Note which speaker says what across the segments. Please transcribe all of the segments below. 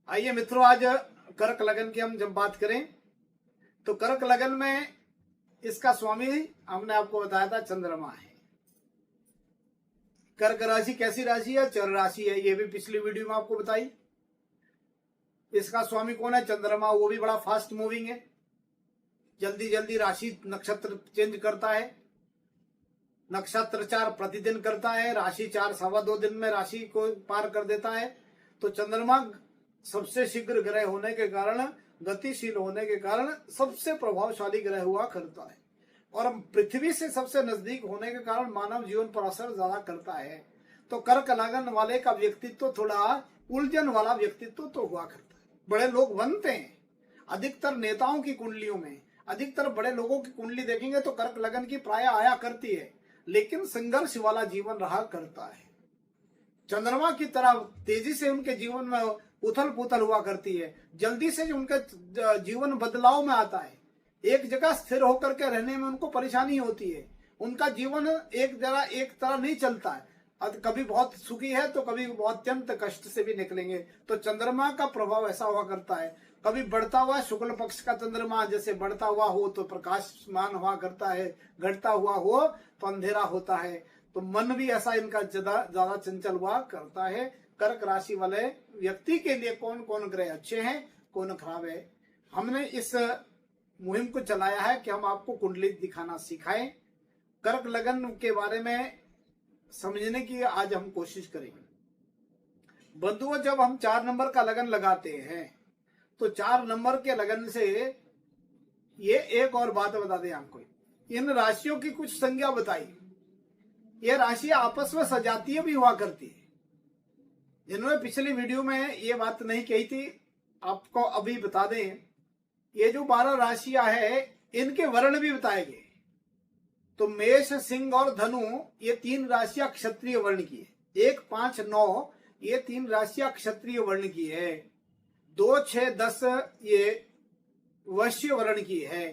Speaker 1: आइए मित्रों, आज कर्क लगन की हम जब बात करें तो कर्क लगन में इसका स्वामी हमने आपको बताया था चंद्रमा है। कर्क राशि कैसी राशि है? चर राशि है। ये भी पिछली वीडियो में आपको बताई। इसका स्वामी कौन है? चंद्रमा। वो भी बड़ा फास्ट मूविंग है, जल्दी जल्दी राशि नक्षत्र चेंज करता है। नक्षत्र 4 प्रतिदिन करता है, राशि 4 2.25 दिन में राशि को पार कर देता है। तो चंद्रमा सबसे शीघ्र ग्रह होने के कारण, गतिशील होने के कारण सबसे प्रभावशाली ग्रह हुआ करता है और पृथ्वी से सबसे नजदीक होने के कारण मानव जीवन पर असर ज्यादा करता है। तो कर्क लगन वाले का व्यक्तित्व थोड़ा उलझन वाला व्यक्तित्व तो हुआ करता है। बड़े लोग बनते हैं। अधिकतर नेताओं की कुंडलियों में, अधिकतर बड़े लोगों की कुंडली देखेंगे तो कर्क लगन की प्राय आया करती है, लेकिन संघर्ष वाला जीवन रहा करता है। चंद्रमा की तरह तेजी से उनके जीवन में उथल पुथल हुआ करती है, जल्दी से उनके जीवन बदलाव में आता है। एक जगह स्थिर होकर के रहने में उनको परेशानी होती है। उनका जीवन एक तरह नहीं चलता है। कभी बहुत सुखी है तो कभी बहुत अत्यंत कष्ट से भी निकलेंगे। तो चंद्रमा का प्रभाव ऐसा हुआ करता है। कभी बढ़ता हुआ शुक्ल पक्ष का चंद्रमा जैसे बढ़ता हुआ हो तो प्रकाशमान हुआ करता है, घटता हुआ हो तो अंधेरा होता है। तो मन भी ऐसा इनका ज्यादा चंचल हुआ करता है। कर्क राशि वाले व्यक्ति के लिए कौन कौन ग्रह अच्छे हैं, कौन खराब है, हमने इस मुहिम को चलाया है कि हम आपको कुंडली दिखाना सिखाएं। कर्क लगन के बारे में समझने की आज हम कोशिश करेंगे। बंधुओं, जब हम 4 नंबर का लगन लगाते हैं तो 4 नंबर के लगन से ये एक और बात बता दें आपको, इन राशियों की कुछ संज्ञा बताई। ये राशि आपस में सजातीय भी हुआ करती है। जिन्होंने पिछली वीडियो में ये बात नहीं कही थी, आपको अभी बता दें। ये जो 12 राशियां है इनके वर्ण भी बताए गए। तो मेष, सिंह और धनु ये 3 राशियां क्षत्रिय वर्ण की है। 1, 5, 9 ये 3 राशियां क्षत्रिय वर्ण की है। 2, 6, 10 ये वैश्य वर्ण की है।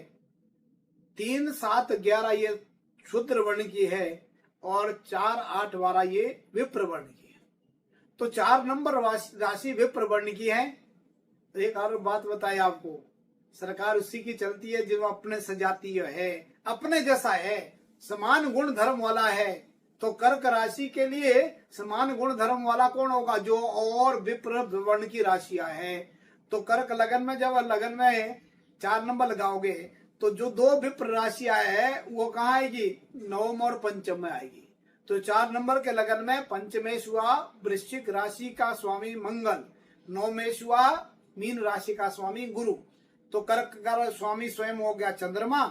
Speaker 1: 3, 7, 11 ये शूद्र वर्ण की है और 4, 8, 12 ये विप्र वर्ण की है। तो 4 नंबर राशि विप्र वर्ण की है। एक और बात बताए आपको, सरकार उसी की चलती है जो अपने सजातीय है, अपने जैसा है, समान गुण धर्म वाला है। तो कर्क राशि के लिए समान गुण धर्म वाला कौन होगा? जो और विप्र वर्ण की राशियां हैं। तो कर्क लगन में जब लगन में 4 नंबर लगाओगे तो जो 2 विप्र राशियां है वो कहाँ आएगी? नवम और पंचम में आएगी। तो 4 नंबर के लगन में पंचमेश हुआ वृश्चिक राशि का स्वामी मंगल, नवमेश हुआ मीन राशि का स्वामी गुरु। तो कर्क का स्वामी स्वयं हो गया चंद्रमा।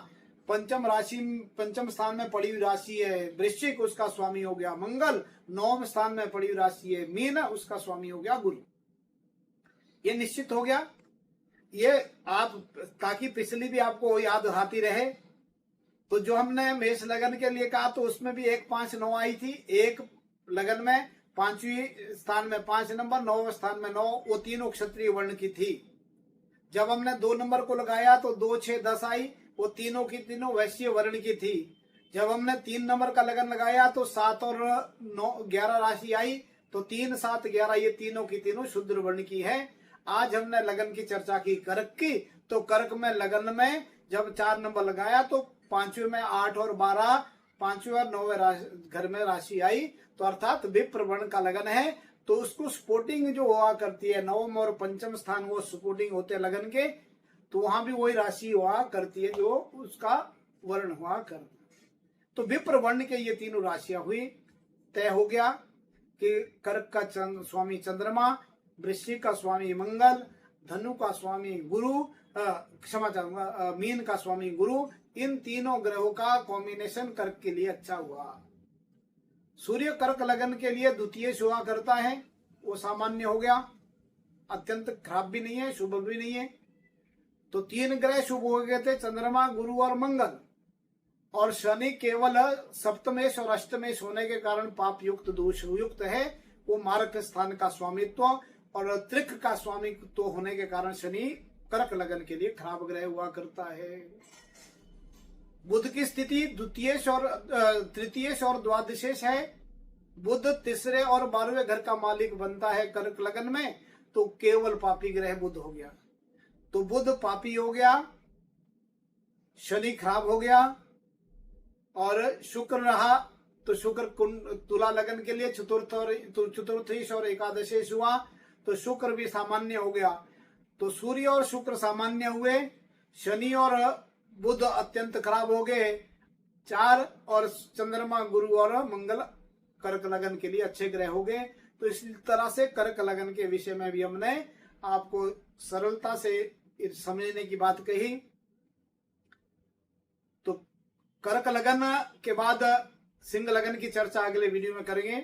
Speaker 1: पंचम स्थान में पड़ी हुई राशि है वृश्चिक, उसका स्वामी हो गया मंगल। 9वें स्थान में पड़ी हुई राशि है मीन, उसका स्वामी हो गया गुरु। ये निश्चित हो गया। ये आप ताकि पिछली भी आपको याद आती रहे। तो जो हमने मेष लगन के लिए कहा तो उसमें भी 1, 5, 9 आई थी। एक लगन में 5वें स्थान में 5 नंबर, 9वें स्थान में 9, वो तीनों क्षत्रिय वर्ण की थी। जब हमने 2 नंबर को लगाया तो 2, 6, 10 आई, वो तीनों की तीनों वैश्य वर्ण की थी। जब हमने 3 नंबर का लगन लगाया तो 7 और 9, 11 राशि आई। तो 3, 7, 11 ये तीनों की तीनों शूद्र वर्ण की है। आज हमने लगन की चर्चा की कर्क की। तो कर्क में लगन में जब 4 नंबर लगाया तो 5वें में 8 और 12, 5वें और 9वें घर में राशि आई। तो अर्थात विप्र वर्ण का लगन है। तो उसको स्पोर्टिंग जो हुआ करती है, नवम और पंचम स्थान वो स्पोर्टिंग होते हैं लगन के। तो वहां भी वही राशि हुआ करती है जो उसका वर्ण हुआ करती है। तो विप्र वर्ण के ये तीनों राशियां हुई। तय हो गया कि कर्क का स्वामी चंद्रमा, वृश्चिक का स्वामी मंगल, धनु का स्वामी गुरु, क्षमा चाहूंगा मीन का स्वामी गुरु। इन तीनों ग्रहों का कॉम्बिनेशन कर्क के लिए अच्छा हुआ। सूर्य कर्क लगन के लिए द्वितीय हुआ करता है, वो सामान्य हो गया, अत्यंत खराब भी नहीं है, शुभ भी नहीं है। तो 3 ग्रह शुभ हो गए थे, चंद्रमा, गुरु और मंगल। और शनि केवल सप्तमेश और अष्टमेश होने के कारण पाप युक्त, दोष युक्त है। वो मार्ग स्थान का स्वामित्व और त्रिक का स्वामित्व होने के कारण शनि कर्क लगन के लिए खराब ग्रह हुआ करता है। बुध की स्थिति द्वितीयेश और तृतीयेश और द्वादशेश है। बुध तीसरे और 12वें घर का मालिक बनता है कर्क लगन में। तो केवल पापी ग्रह बुध हो गया। तो बुध पापी हो गया, शनि खराब हो गया और शुक्र रहा। तो शुक्र तुला लगन के लिए चतुर्थीश और एकादशेश हुआ, तो शुक्र भी सामान्य हो गया। तो सूर्य और शुक्र सामान्य हुए, शनि और बुध अत्यंत खराब हो गए 4, और चंद्रमा गुरु और मंगल कर्क लगन के लिए अच्छे ग्रह हो गए। तो इस तरह से कर्क लगन के विषय में भी हमने आपको सरलता से समझने की बात कही। तो कर्क लगन के बाद सिंह लगन की चर्चा अगले वीडियो में करेंगे।